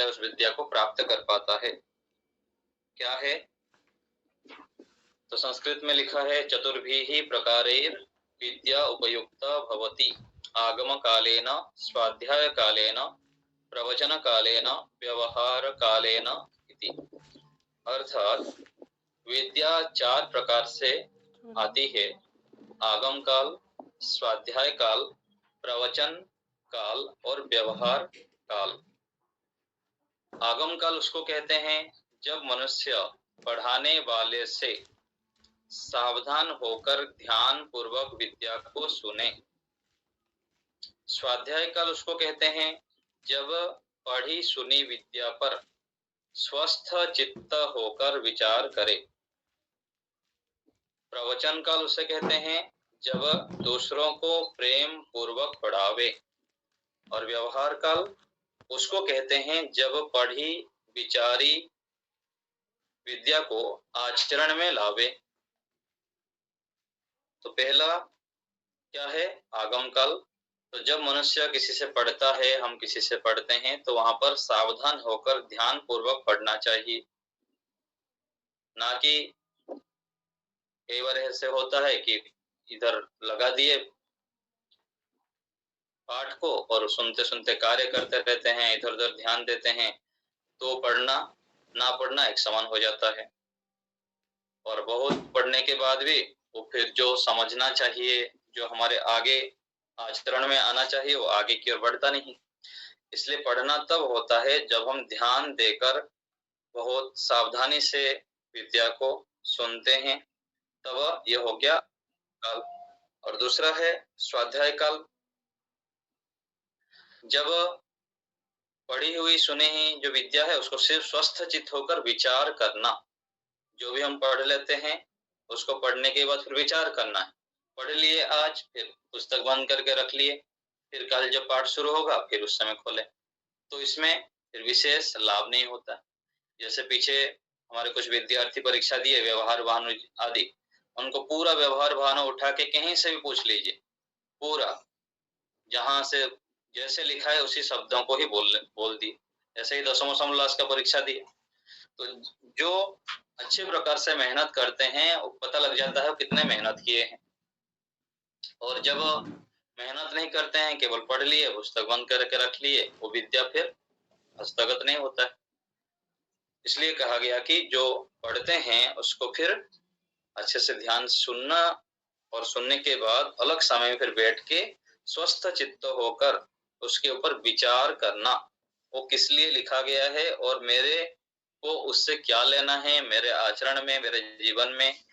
है, उस विद्या को प्राप्त कर पाता है। क्या है? तो संस्कृत में लिखा है, चतुर्भिः प्रकारैर् विद्या उपयुक्ता भवति, आगम कालेन, स्वाध्याय कालेन, प्रवचन कालेन, व्यवहार कालेन इति। अर्थात विद्या 4 प्रकार से आती है, आगम काल, स्वाध्याय काल, प्रवचन काल और व्यवहार काल। आगम काल उसको कहते हैं जब मनुष्य पढ़ाने वाले से सावधान होकर ध्यान पूर्वक विद्या को सुने। स्वाध्याय काल उसको कहते हैं जब पढ़ी सुनी विद्या पर स्वस्थ चित्त होकर विचार करे। प्रवचन काल उसे कहते हैं जब दूसरों को प्रेम पूर्वक पढ़ावे। और व्यवहार काल उसको कहते हैं जब पढ़ी विचारी विद्या को आचरण में लावे। तो पहला क्या है? आगम काल। तो जब मनुष्य किसी से पढ़ता है, हम किसी से पढ़ते हैं, तो वहां पर सावधान होकर ध्यान पूर्वक पढ़ना चाहिए। ना कि कई बार ऐसे होता है कि इधर लगा दिए पाठ को और सुनते सुनते कार्य करते रहते हैं, इधर उधर ध्यान देते हैं, तो पढ़ना ना पढ़ना एक समान हो जाता है। और बहुत पढ़ने के बाद भी वो फिर जो समझना चाहिए, जो हमारे आगे आचरण में आना चाहिए, वो आगे की ओर बढ़ता नहीं। इसलिए पढ़ना तब होता है जब हम ध्यान देकर बहुत सावधानी से विद्या को सुनते हैं, तब यह हो गया काल। और दूसरा है स्वाध्याय काल। जब पढ़ी हुई सुनी ही जो विद्या है उसको सिर्फ स्वस्थ चित्त होकर विचार करना। जो भी हम पढ़ लेते हैं उसको पढ़ने के बाद फिर विचार करना है। पढ़ लिए आज, फिर पुस्तक बंद करके रख लिए, फिर कल जब पाठ शुरू होगा फिर उस समय खोले, तो इसमें फिर विशेष लाभ नहीं होता। जैसे पीछे हमारे कुछ विद्यार्थी परीक्षा दिए, व्यवहार भानु आदि, उनको पूरा व्यवहार भानु उठा के कहीं से भी पूछ लीजिए, पूरा जहां से जैसे लिखा है उसी शब्दों को ही बोल दी। ऐसे ही दसवां समोल्लास का परीक्षा दिए, तो जो अच्छे प्रकार से मेहनत करते हैं वो पता लग जाता है कितने मेहनत किए हैं। और जब मेहनत नहीं करते हैं, केवल पढ़ लिए, पुस्तक बंद करके रख लिए, वो विद्या फिर हस्तगत नहीं होता है। इसलिए कहा गया कि जो पढ़ते हैं उसको फिर अच्छे से ध्यान सुनना, और सुनने के बाद अलग समय में फिर बैठ के स्वस्थ चित्त होकर उसके ऊपर विचार करना, वो किस लिए लिखा गया है और मेरे को उससे क्या लेना है, मेरे आचरण में, मेरे जीवन में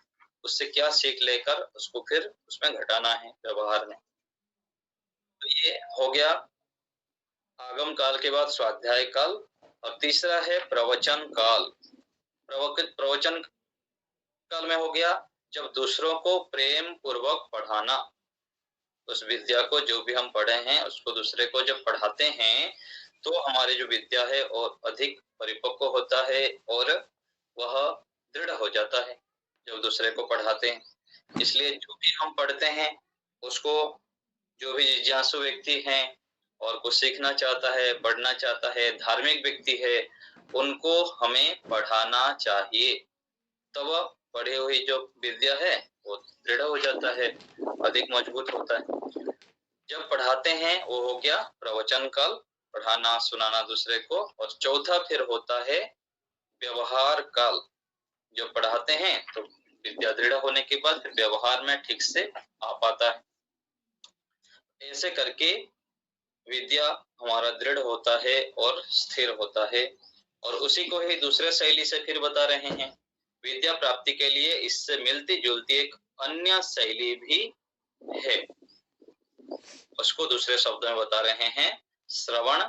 उससे क्या सीख लेकर उसको फिर उसमें घटाना है व्यवहार में। तो ये हो गया आगम काल के बाद स्वाध्याय काल। और तीसरा है प्रवचन काल। प्रवचन काल में हो गया जब दूसरों को प्रेम पूर्वक पढ़ाना। उस विद्या को जो भी हम पढ़े हैं उसको दूसरे को जब पढ़ाते हैं तो हमारी जो विद्या है और अधिक परिपक्व होता है और वह दृढ़ हो जाता है जब दूसरे को पढ़ाते हैं। इसलिए जो भी हम पढ़ते हैं उसको जो भी जिज्ञासु व्यक्ति हैं और कुछ सीखना चाहता है, पढ़ना चाहता है, धार्मिक व्यक्ति है, उनको हमें पढ़ाना चाहिए। तब पढ़ी हुई जो विद्या है वो दृढ़ हो जाता है, अधिक मजबूत होता है। जब पढ़ाते हैं वो हो गया प्रवचन काल, पढ़ाना सुनाना दूसरे को। और चौथा फिर होता है व्यवहार काल। जब पढ़ाते हैं तो विद्या दृढ़ होने के बाद फिर व्यवहार में ठीक से आ पाता है। ऐसे करके विद्या हमारा दृढ़ होता है और स्थिर होता है। और उसी को ही दूसरे शैली से फिर बता रहे हैं। विद्या प्राप्ति के लिए इससे मिलती जुलती एक अन्य शैली भी है, उसको दूसरे शब्दों में बता रहे हैं, श्रवण,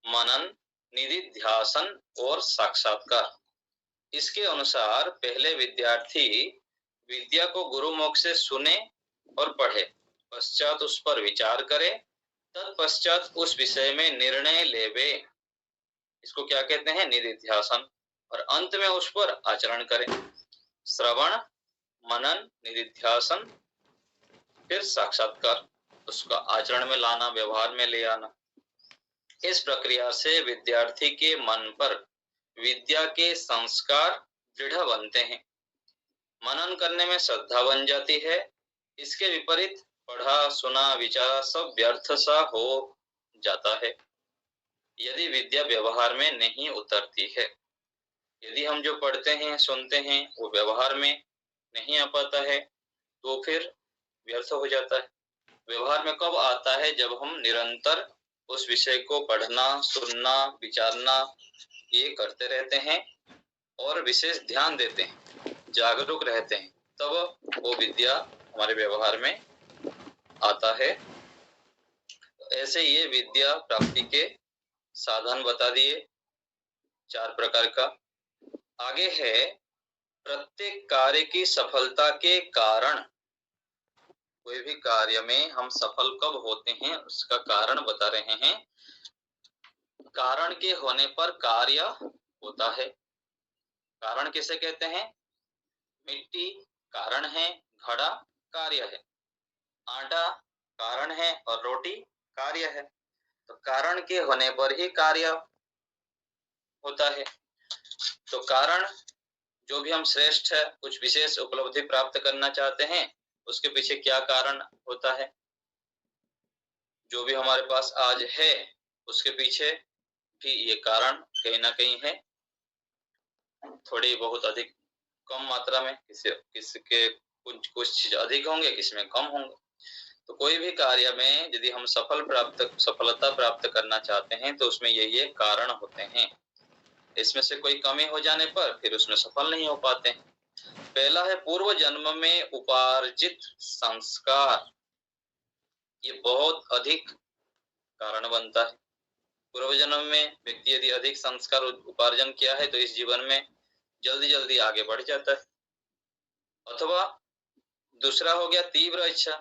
मनन, निधिध्यासन और साक्षात्कार। इसके अनुसार पहले विद्यार्थी विद्या को गुरुमुख से सुने और पढ़े, पश्चात उस पर विचार करे, तत्पश्चात उस विषय में निर्णय लेवे। इसको क्या कहते हैं? निधिध्यासन। और अंत में उस पर आचरण करें। श्रवण, मनन, निधिध्यासन, फिर साक्षात्कार, उसका आचरण में लाना, व्यवहार में ले आना। इस प्रक्रिया से विद्यार्थी के मन पर विद्या के संस्कार दृढ़ बनते हैं, मनन करने में श्रद्धा बन जाती है। इसके विपरीत पढ़ा सुना विचारा सब व्यर्थ सा हो जाता है यदि विद्या व्यवहार में नहीं उतरती है। यदि हम जो पढ़ते हैं सुनते हैं वो व्यवहार में नहीं आ पाता है तो फिर व्यर्थ हो जाता है। व्यवहार में कब आता है? जब हम निरंतर उस विषय को पढ़ना सुनना विचारना ये करते रहते हैं और विशेष ध्यान देते हैं, जागरूक रहते हैं, तब वो विद्या हमारे व्यवहार में आता है। ऐसे ये विद्या प्राप्ति के साधन बता दिए 4 प्रकार का। आगे है प्रत्येक कार्य की सफलता के कारण। कोई भी कार्य में हम सफल कब होते हैं उसका कारण बता रहे हैं। कारण के होने पर कार्य होता है। कारण किसे कहते हैं? मिट्टी कारण है, घड़ा कार्य है, आटा कारण है और रोटी कार्य है। तो कारण के होने पर ही कार्य होता है। तो कारण जो भी हम श्रेष्ठ है कुछ विशेष उपलब्धि प्राप्त करना चाहते हैं उसके पीछे क्या कारण होता है? जो भी हमारे पास आज है उसके पीछे भी ये कारण कहीं ना कहीं है, थोड़ी बहुत अधिक कम मात्रा में, किसके कुछ चीज अधिक होंगे किसी में कम होंगे। तो कोई भी कार्य में यदि हम सफलता प्राप्त करना चाहते हैं तो उसमें ये कारण होते हैं। इसमें से कोई कमी हो जाने पर फिर उसमें सफल नहीं हो पाते हैं। पहला है पूर्व जन्म में उपार्जित संस्कार। ये बहुत अधिक कारण बनता है। पूर्व जन्म में व्यक्ति यदि अधिक संस्कार उपार्जन किया है तो इस जीवन में जल्दी जल्दी आगे बढ़ जाता है। अथवा दूसरा हो गया तीव्र इच्छा।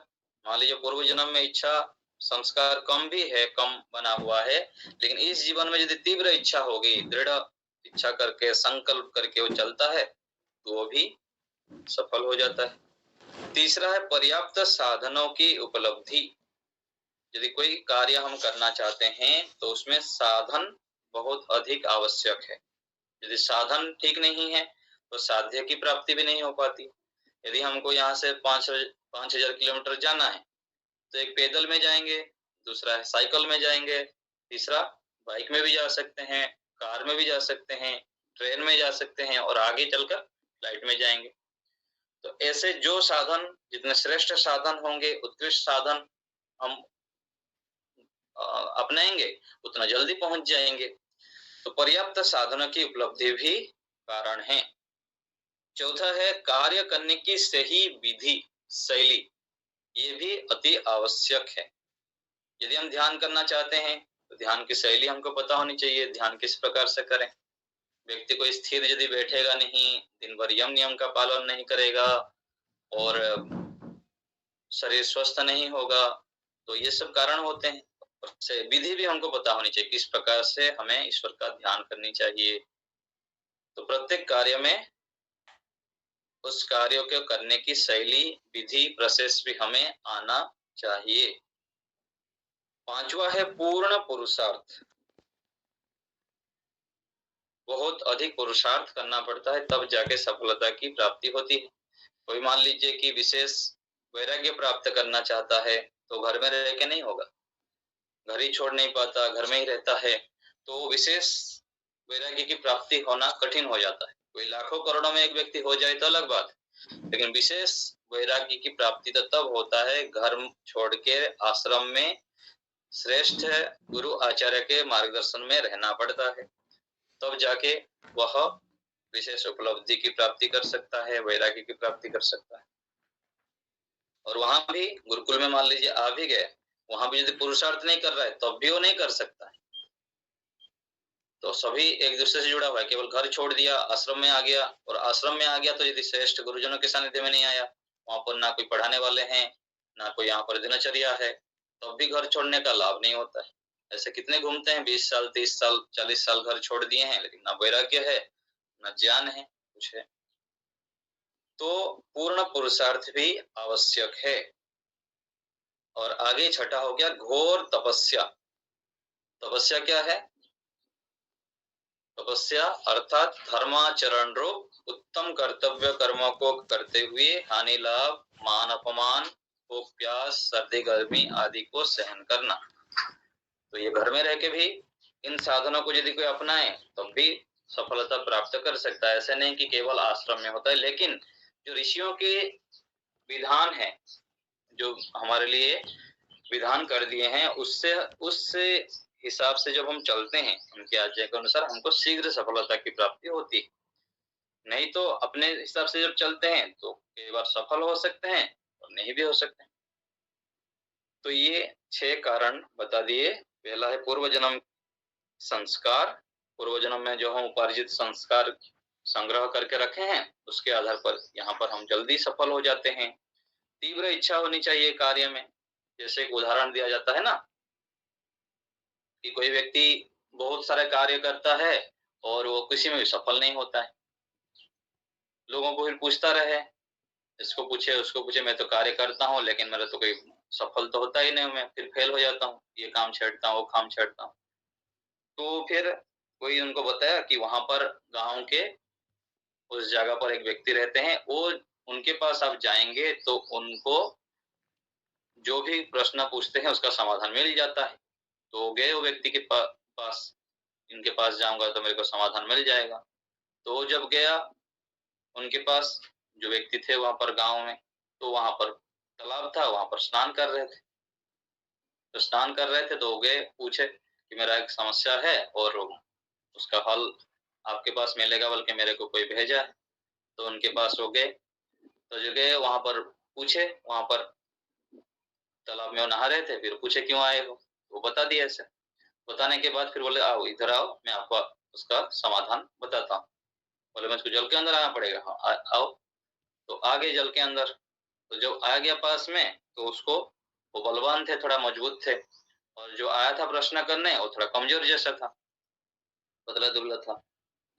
मान लीजिए पूर्व जन्म में इच्छा संस्कार कम भी है, कम बना हुआ है, लेकिन इस जीवन में यदि तीव्र इच्छा होगी, दृढ़ इच्छा करके संकल्प करके वो चलता है तो वो भी सफल हो जाता है। तीसरा है पर्याप्त साधनों की उपलब्धि। यदि कोई कार्य हम करना चाहते हैं तो उसमें साधन बहुत अधिक आवश्यक है। यदि साधन ठीक नहीं है तो साध्य की प्राप्ति भी नहीं हो पाती। यदि हमको यहाँ से 5,000 किलोमीटर जाना है तो एक पैदल में जाएंगे, दूसरा है साइकिल में जाएंगे, तीसरा बाइक में भी जा सकते हैं, कार में भी जा सकते हैं, ट्रेन में जा सकते हैं और आगे चलकर फ्लाइट में जाएंगे। तो ऐसे जो साधन जितने श्रेष्ठ साधन होंगे, उत्कृष्ट साधन हम अपनाएंगे उतना जल्दी पहुंच जाएंगे। तो पर्याप्त साधनों की उपलब्धि भी कारण है। चौथा है कार्य करने की सही विधि शैली। ये भी अति आवश्यक है। यदि हम ध्यान करना चाहते हैं तो ध्यान की शैली हमको पता होनी चाहिए, ध्यान किस प्रकार से करें। व्यक्ति को स्थिर यदि बैठेगा नहीं, दिन भर यम नियम का पालन नहीं करेगा और शरीर स्वस्थ नहीं होगा, तो ये सब कारण होते हैं। विधि भी हमको पता होनी चाहिए किस प्रकार से हमें ईश्वर का ध्यान करनी चाहिए। तो प्रत्येक कार्य में उस कार्यों को करने की शैली विधि प्रोसेस भी हमें आना चाहिए। पांचवा है पूर्ण पुरुषार्थ। बहुत अधिक पुरुषार्थ करना पड़ता है तब जाके सफलता की प्राप्ति होती है। कोई मान लीजिए कि विशेष वैराग्य प्राप्त करना चाहता है तो घर में रह के नहीं होगा, घर ही छोड़ नहीं पाता, घर में ही रहता है, तो विशेष वैराग्य की प्राप्ति होना कठिन हो जाता है। कोई लाखों करोड़ों में एक व्यक्ति हो जाए तो अलग बात, लेकिन विशेष वैराग्य की प्राप्ति तो तब होता है घर छोड़ के आश्रम में श्रेष्ठ गुरु आचार्य के मार्गदर्शन में रहना पड़ता है, तब जाके वह विशेष उपलब्धि की प्राप्ति कर सकता है, वैराग्य की प्राप्ति कर सकता है। और वहां भी गुरुकुल में मान लीजिए आ भी गए, वहां भी यदि पुरुषार्थ नहीं कर रहा है तब भी वो नहीं कर सकता है। तो सभी एक दूसरे से जुड़ा हुआ है। केवल घर छोड़ दिया आश्रम में आ गया, और आश्रम में आ गया तो यदि श्रेष्ठ गुरुजनों के सानिध्य में नहीं आया, वहां पर ना कोई पढ़ाने वाले हैं ना कोई यहाँ पर दिनचर्या है, तब भी घर छोड़ने का लाभ नहीं होता है। ऐसे कितने घूमते हैं 20 साल 30 साल 40 साल घर छोड़ दिए हैं, लेकिन ना वैराग्य है ना ज्ञान है, कुछ है। तो पूर्ण पुरुषार्थ भी आवश्यक है। और आगे छठा हो गया घोर तपस्या। तपस्या क्या है? तपस्या अर्थात धर्माचरण रूप उत्तम कर्तव्य कर्मों को करते हुए हानि लाभ, मान अपमान, भूख प्यास, सर्दी गर्मी आदि को सहन करना। तो ये घर में रह के भी इन साधनों को यदि कोई अपनाए तब भी सफलता प्राप्त कर सकता है। ऐसे नहीं कि केवल आश्रम में होता है, लेकिन जो ऋषियों के विधान है, जो हमारे लिए विधान कर दिए हैं, उस हिसाब से जब हम चलते हैं उनकी आज्ञा के अनुसार, हमको शीघ्र सफलता की प्राप्ति होती है। नहीं तो अपने हिसाब से जब चलते हैं तो कई बार सफल हो सकते हैं और नहीं भी हो सकते हैं। तो ये 6 कारण बता दिए। पहला है पूर्व जन्म संस्कार। पूर्व जन्म में जो हम उपार्जित संस्कार संग्रह करके रखे हैं, उसके आधार पर यहाँ पर हम जल्दी सफल हो जाते हैं। तीव्र इच्छा होनी चाहिए कार्य में। जैसे एक उदाहरण दिया जाता है ना, कि कोई व्यक्ति बहुत सारे कार्य करता है और वो किसी में भी सफल नहीं होता है। लोगों को फिर पूछता रहे, इसको पूछे उसको पूछे, मैं तो कार्य करता हूँ लेकिन मेरा तो कोई सफल तो होता ही नहीं, मैं फिर फेल हो जाता हूँ, ये काम छेड़ता हूँ वो काम छेड़ता हूँ। तो फिर कोई उनको बताया कि वहां पर गांव के उस जगह पर एक व्यक्ति रहते हैं, वो उनके पास आप जाएंगे तो उनको जो भी प्रश्न पूछते हैं उसका समाधान मिल जाता है। तो गए वो व्यक्ति के पास, इनके पास जाऊंगा तो मेरे को समाधान मिल जाएगा। तो जब गया उनके पास, जो व्यक्ति थे वहां पर गांव में, तो वहां पर तालाब था, वहां पर स्नान कर रहे थे। तो स्नान कर रहे थे तो गए पूछे कि मेरा एक समस्या है और उसका हल आपके पास मिलेगा, बल्कि मेरे को कोई भेजा है। तो उनके पास वो गए, तो जो गए वहां पर पूछे, वहां पर तालाब में वो नहा रहे थे, फिर पूछे क्यों आए हो, वो बता दिया। ऐसे बताने के बाद फिर बोले आओ इधर आओ, मैं आपको उसका समाधान बताता हूँ। बोले मुझको जल के अंदर आना पड़ेगा? हाँ आओ। तो आ गए जल के अंदर। तो जब आ गया पास में तो उसको, वो बलवान थे, थोड़ा मजबूत थे, और जो आया था प्रश्न करने वो थोड़ा कमजोर जैसा था, पतला दुबला था।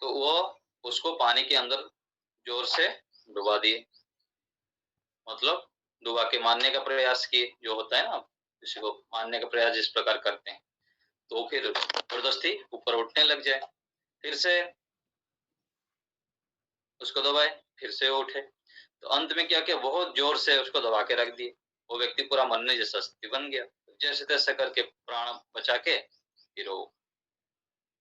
तो वो उसको पानी के अंदर जोर से डुबा दिए, मतलब डुबा के मारने का प्रयास किए, जो होता है ना किसी को मारने का प्रयास जिस प्रकार करते हैं। तो फिर जबरदस्ती ऊपर उठने लग जाए, फिर से उसको दबाए, फिर से उठे। तो अंत में क्या किया, बहुत जोर से उसको दबा के रख दिए। वो व्यक्ति पूरा मरने जैसा स्थिति बन गया। जैसे तैसे करके प्राण बचा के फिर वो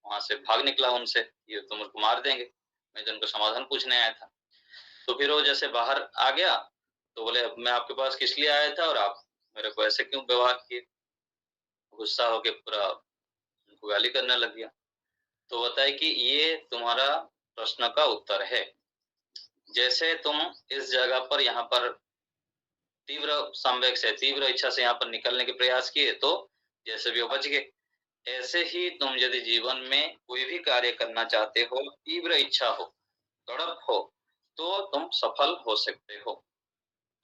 वहां से भाग निकला उनसे, ये तो मुझको मार देंगे, मैं तो उनको समाधान पूछने आया था। तो फिर वो जैसे बाहर आ गया तो बोले मैं आपके पास किस लिए आया था और आप मेरे को ऐसे क्यों व्यवहार किए। गुस्सा होके पूरा उनको गाली करने लग गया। तो बताए कि ये तुम्हारा प्रश्न का उत्तर है। जैसे तुम इस जगह पर यहाँ पर तीव्र संवेग से, तीव्र इच्छा से यहाँ पर निकलने के प्रयास किए तो जैसे भी वो बच गए, ऐसे ही तुम यदि जीवन में कोई भी कार्य करना चाहते हो, तीव्र इच्छा हो, तड़प हो, तो तुम सफल हो सकते हो।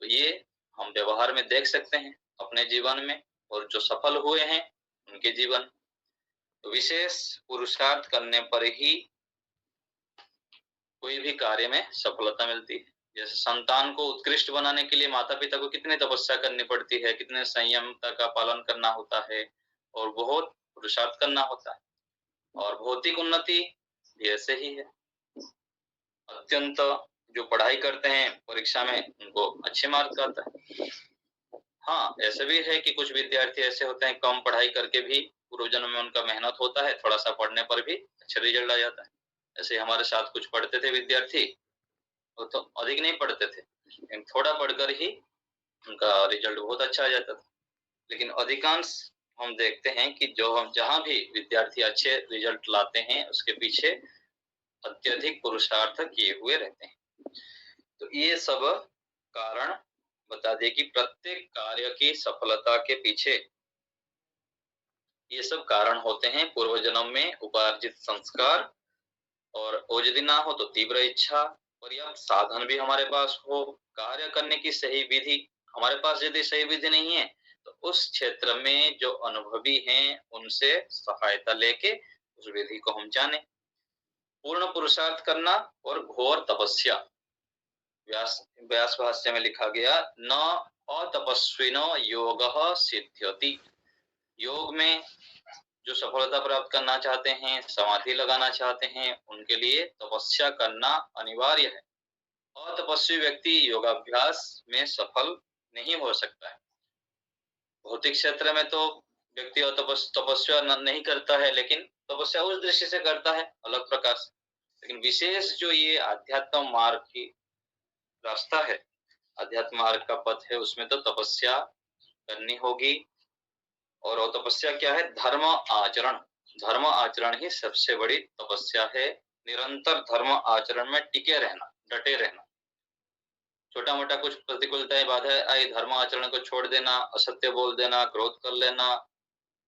तो ये हम व्यवहार में देख सकते हैं अपने जीवन में, और जो सफल हुए हैं उनके जीवन। तो विशेष पुरुषार्थ करने पर ही कोई भी कार्य में सफलता मिलती है। जैसे संतान को उत्कृष्ट बनाने के लिए माता पिता को कितनी तपस्या करनी पड़ती है, कितने संयमता का पालन करना होता है, और बहुत पुरुषार्थ करना होता है। और भौतिक उन्नति भी ऐसे ही है। अत्यंत जो पढ़ाई करते हैं परीक्षा में उनको अच्छे मार्क्स आता है। हाँ, ऐसे भी है कि कुछ विद्यार्थी ऐसे होते हैं कम पढ़ाई करके भी पूर्व जन्म में उनका मेहनत होता है, थोड़ा सा पढ़ने पर भी अच्छा रिजल्ट आ जाता है। ऐसे हमारे साथ कुछ पढ़ते थे विद्यार्थी, वो तो अधिक नहीं पढ़ते थे, लेकिन थोड़ा पढ़कर ही उनका रिजल्ट बहुत अच्छा आ जाता था। लेकिन अधिकांश हम देखते हैं कि जो हम जहाँ भी विद्यार्थी अच्छे रिजल्ट लाते हैं उसके पीछे अत्यधिक पुरुषार्थ किए हुए रहते हैं। तो ये सब कारण बता दे कि प्रत्येक कार्य की सफलता के पीछे ये सब कारण होते हैं। पूर्व जन्म में उपार्जित संस्कार, और वो यदि ना हो तो तीव्र इच्छा, पर्याप्त साधन भी हमारे पास हो, कार्य करने की सही विधि हमारे पास यदि सही विधि नहीं है तो उस क्षेत्र में जो अनुभवी हैं उनसे सहायता लेके उस विधि को हम जाने। पूर्ण पुरुषार्थ करना और घोर तपस्या। व्यास भाष्य में लिखा गया, न अतपस्विनो योगः सिद्ध्यति। योग में जो सफलता प्राप्त करना चाहते हैं, समाधि लगाना चाहते हैं, उनके लिए तपस्या करना अनिवार्य है। अतपस्वी व्यक्ति योगाभ्यास में सफल नहीं हो सकता है। भौतिक क्षेत्र में तो व्यक्ति तपस्या नहीं करता है, लेकिन तपस्या उस दृष्टि से करता है अलग प्रकार से। लेकिन विशेष जो ये आध्यात्म मार्ग की रास्ता है, आध्यात्म मार्ग का पथ है, उसमें तो तपस्या करनी होगी। और वो तपस्या क्या है? धर्म आचरण। धर्म आचरण ही सबसे बड़ी तपस्या है। निरंतर धर्म आचरण में टिके रहना, डटे रहना। छोटा मोटा कुछ प्रतिकूलताएं बाधाएं आई, धर्म आचरण को छोड़ देना, असत्य बोल देना, क्रोध कर लेना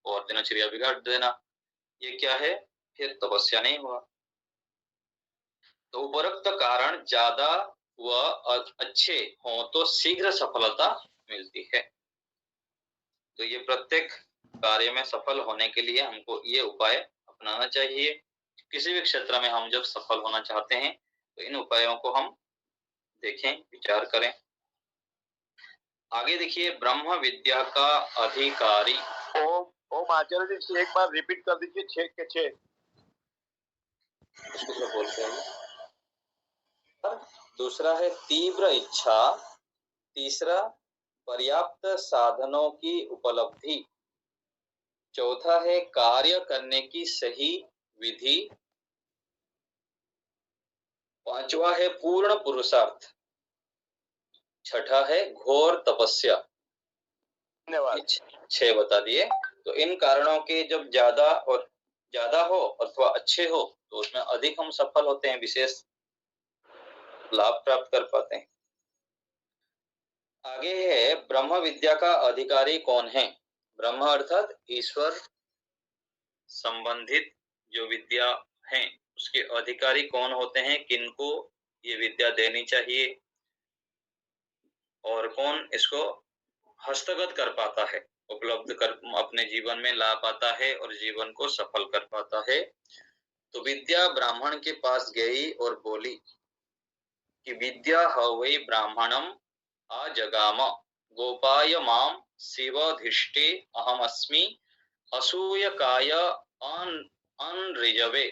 और दिनचर्या बिगाड़ देना, ये क्या है? फिर तपस्या नहीं हुआ। तो उपरोक्त कारण ज्यादा व अच्छे हो तो शीघ्र सफलता मिलती है। तो ये प्रत्येक कार्य में सफल होने के लिए हमको ये उपाय अपनाना चाहिए। किसी भी क्षेत्र में हम जब सफल होना चाहते हैं तो इन उपायों को हम देखें, विचार करें। आगे देखिए, ब्रह्म विद्या का अधिकारी। ओम आचार्य जी एक बार रिपीट कर दीजिए, 6 के 6 उसको क्या बोलते हैं? दूसरा है तीव्र इच्छा, तीसरा पर्याप्त साधनों की उपलब्धि, चौथा है कार्य करने की सही विधि, पांचवा है पूर्ण पुरुषार्थ, छठा है घोर तपस्या। धन्यवाद। 6 बता दिए। तो इन कारणों के जब ज्यादा हो अथवा अच्छे हो तो उसमें अधिक हम सफल होते हैं, विशेष लाभ प्राप्त कर पाते हैं। आगे है ब्रह्म विद्या का अधिकारी कौन है? ब्रह्म अर्थात ईश्वर संबंधित जो विद्या है उसके अधिकारी कौन होते हैं, किनको ये विद्या देनी चाहिए और कौन इसको हस्तगत कर पाता है, उपलब्ध कर अपने जीवन में ला पाता है और जीवन को सफल कर पाता है। तो विद्या ब्राह्मण के पास गई और बोली कि विद्या हवै ब्राह्मणम आजगाम गोपाय माम शिवधिष्ठे अहमस्मि असूयकाय अनऋजवे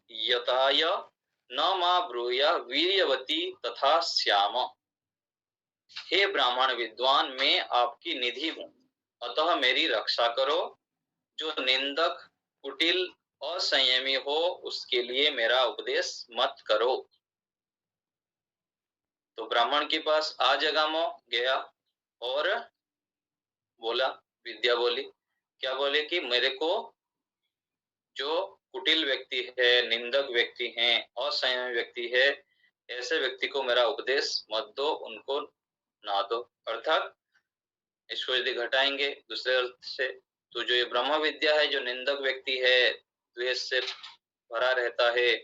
अयताय न मा ब्रूया वीर्यवती तथा श्याम। हे ब्राह्मण विद्वान, मैं आपकी निधि हूँ, अतः मेरी रक्षा करो। जो निंदक, कुटिल, असंयमी हो उसके लिए मेरा उपदेश मत करो। तो ब्राह्मण के पास आजगामो गया और बोला, विद्या बोली, क्या बोले कि मेरे को जो कुटिल व्यक्ति है, निंदक व्यक्ति है, असंयमी व्यक्ति है, ऐसे व्यक्ति को मेरा उपदेश मत दो, उनको ना दो। अर्थात इसको यदि घटाएंगे दूसरे अर्थ से, तो जो ये ब्रह्म विद्या है, जो निंदक व्यक्ति है, द्वेष से भरा रहता है,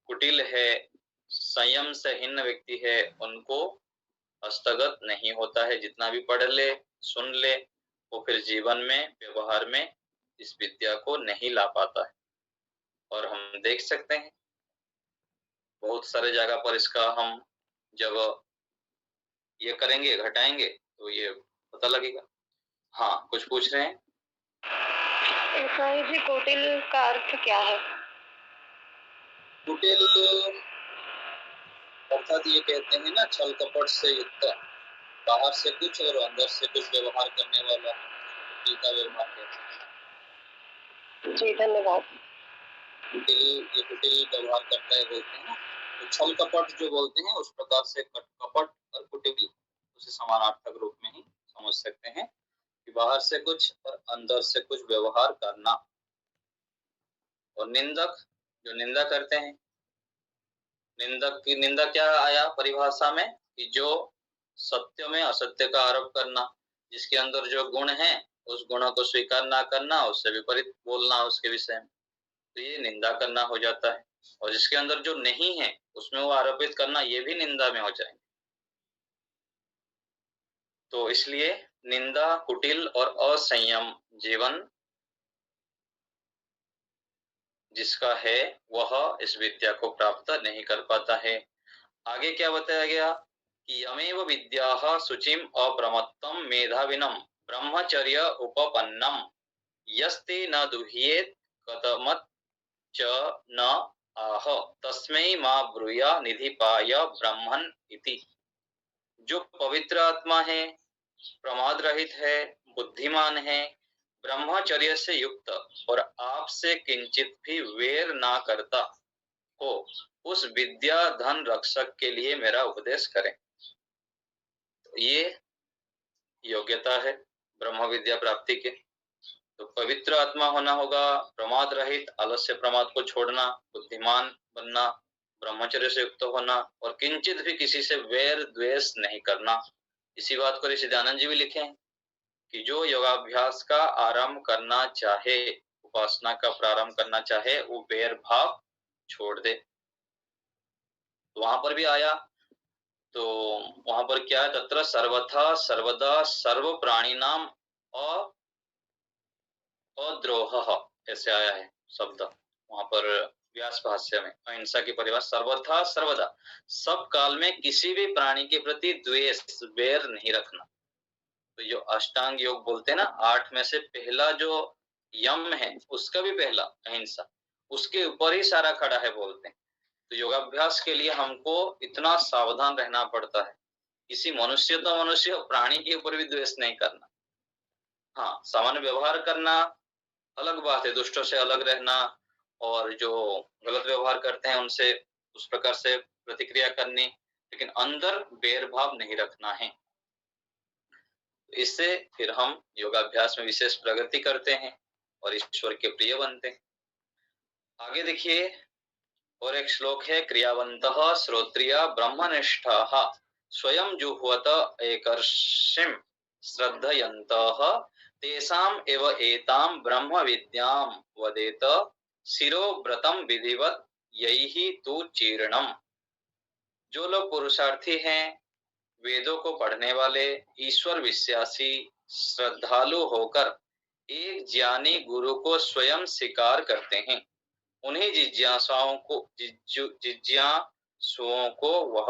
कुटिल है, संयम से हीन व्यक्ति है, उनको हस्तगत नहीं होता है। जितना भी पढ़ ले, सुन ले, वो फिर जीवन में, व्यवहार में इस विद्या को नहीं ला पाता है। और हम देख सकते हैं बहुत सारे जगह पर इसका हम जब ये करेंगे, घटाएंगे, तो ये पता लगेगा। हाँ, कुछ पूछ रहे हैं? जी, कुटिल का अर्थ क्या है? कुटिल अर्थात ये कहते हैं ना, छल कपट से युक्त, बाहर से कुछ और अंदर से कुछ व्यवहार करने वाला, कुटिल का व्यवहार कहते हैं। जी धन्यवाद। कुटिल व्यवहार करता है बोलते हैं ना, तो छल कपट जो बोलते हैं उस प्रकार से कपट और कुटिल उसे समानार्थक रूप में ही समझ सकते हैं कि बाहर से कुछ और अंदर से कुछ व्यवहार करना। और निंदक, जो निंदा करते हैं, निंदक की निंदा क्या आया परिभाषा में कि जो सत्य में असत्य का आरोप करना, जिसके अंदर जो गुण है उस गुणों को स्वीकार ना करना, उससे विपरीत बोलना उसके विषय में, तो ये निंदा करना हो जाता है। और जिसके अंदर जो नहीं है उसमें वो आरोपित करना, ये भी निंदा में हो जाएंगे। तो इसलिए निंदा, कुटिल और असंयम जीवन जिसका है वह इस विद्या को प्राप्त नहीं कर पाता है। आगे क्या बताया गया कि यमेव विद्याः शुचिम अप्रमत्तम मेधाविनम ब्रह्मचर्य उपपन्नम यस्ते न दुह्येत कतमत च न आह तस्मै मा ब्रूया निधिपाय ब्रह्मन् इति। जो पवित्र आत्मा है, प्रमाद रहित है, बुद्धिमान है, ब्रह्मचर्य से युक्त और आपसे किंचित भी वेर ना करता हो, उस विद्या धन रक्षक के लिए मेरा उपदेश करें। तो ये योग्यता है ब्रह्म विद्या प्राप्ति के। तो पवित्र आत्मा होना होगा, प्रमाद रहित, आलस्य प्रमाद को छोड़ना, बुद्धिमान बनना, ब्रह्मचर्य से युक्त होना और किंचित भी किसी से वैर द्वेष नहीं करना। इसी बात को ऋषि दयानंद जी भी लिखे हैं कि जो योगाभ्यास का आरंभ करना चाहे, उपासना का प्रारंभ करना चाहे, वो वैर भाव छोड़ दे। तो वहां पर भी आया, तो वहां पर क्या है, तत्र सर्वथा सर्वदा सर्व प्राणी नाम अद्रोह, ऐसे आया है शब्द वहां पर व्यास भाष्य में। अहिंसा की परिभाषा सर्वथा सर्वदा, सब काल में किसी भी प्राणी के प्रति द्वेष वैर नहीं रखना। तो जो अष्टांग योग बोलते हैं ना, 8 में से पहला जो यम है उसका भी पहला अहिंसा, उसके ऊपर ही सारा खड़ा है बोलते हैं। तो योगाभ्यास के लिए हमको इतना सावधान रहना पड़ता है, किसी मनुष्य तो मनुष्य, प्राणी के ऊपर भी द्वेष नहीं करना। हाँ, सामान्य व्यवहार करना अलग बात है, दुष्टों से अलग रहना और जो गलत व्यवहार करते हैं उनसे उस प्रकार से प्रतिक्रिया करनी, लेकिन अंदर भेदभाव नहीं रखना है। इससे फिर हम योगाभ्यास में विशेष प्रगति करते हैं और ईश्वर के प्रिय बनते हैं। आगे देखिए, और एक श्लोक है, क्रियावन्तः श्रोत्रिय ब्रह्मनिष्ठाः स्वयं जुह्वत एकर्षिं श्रद्धयन्तः तेषाम् एव एतां ब्रह्म विद्यां वदेत शिरो व्रतम विधिवत यही तु चीर्णम। जो लोग पुरुषार्थी हैं, वेदों को पढ़ने वाले, ईश्वर विश्वासी, श्रद्धालु होकर एक ज्ञानी गुरु को स्वयं स्वीकार करते हैं, उन्हीं जिज्ञासुओं को वह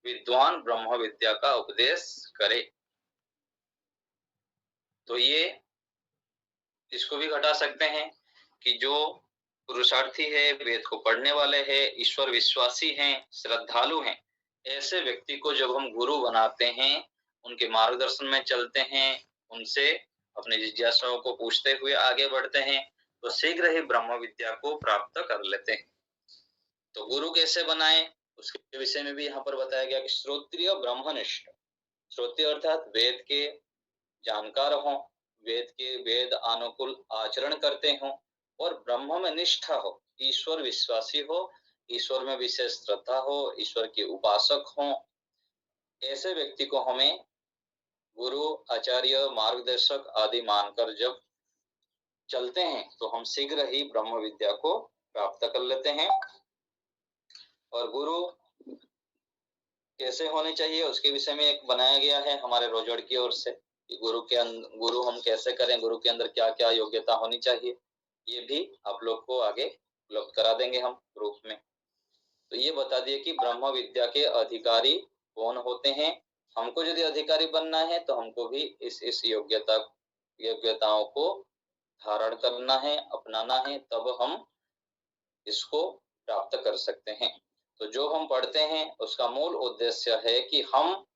विद्वान ब्रह्म विद्या का उपदेश करे। तो ये इसको भी घटा सकते हैं कि जो पुरुषार्थी है, वेद को पढ़ने वाले हैं, ईश्वर विश्वासी हैं, श्रद्धालु हैं, ऐसे व्यक्ति को जब हम गुरु बनाते हैं, उनके मार्गदर्शन में चलते हैं, उनसे अपने जिज्ञासाओं को पूछते हुए आगे बढ़ते हैं, तो शीघ्र ही ब्रह्म विद्या को प्राप्त कर लेते हैं। तो गुरु कैसे बनाएं, उसके विषय में भी यहाँ पर बताया गया कि श्रोत्रिय ब्रह्मनिष्ठ, श्रोत्रिय अर्थात वेद के जानकार हों, वेद के वेद अनुकूल आचरण करते हों और ब्रह्म में निष्ठा हो, ईश्वर विश्वासी हो, ईश्वर में विशेष श्रद्धा हो, ईश्वर के उपासक हों, ऐसे व्यक्ति को हमें गुरु, आचार्य, मार्गदर्शक आदि मानकर जब चलते हैं तो हम शीघ्र ही ब्रह्म विद्या को प्राप्त कर लेते हैं। और गुरु कैसे होने चाहिए उसके विषय में एक बनाया गया है हमारे रोजड़ की ओर से, गुरु हम कैसे करें, गुरु के अंदर क्या क्या योग्यता होनी चाहिए, ये भी आप लोग को आगे उपलब्ध करा देंगे हम ग्रुप में। तो ये बता दिए कि ब्रह्म विद्या के अधिकारी कौन होते हैं। हमको यदि अधिकारी बनना है तो हमको भी इस योग्यताओं को धारण करना है, अपनाना है, तब हम इसको प्राप्त कर सकते हैं। तो जो हम पढ़ते हैं उसका मूल उद्देश्य है कि हम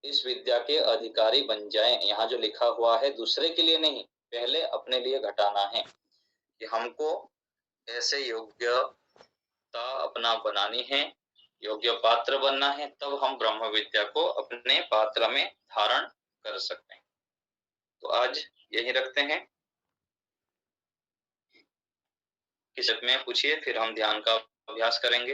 इस विद्या के अधिकारी बन जाएं। यहाँ जो लिखा हुआ है दूसरे के लिए नहीं, पहले अपने लिए घटाना है कि हमको ऐसे योग्यता अपना बनानी है, योग्य पात्र बनना है, तब हम ब्रह्म विद्या को अपने पात्र में धारण कर सकते हैं। तो आज यही रखते हैं, किसी में पूछिए, फिर हम ध्यान का अभ्यास करेंगे।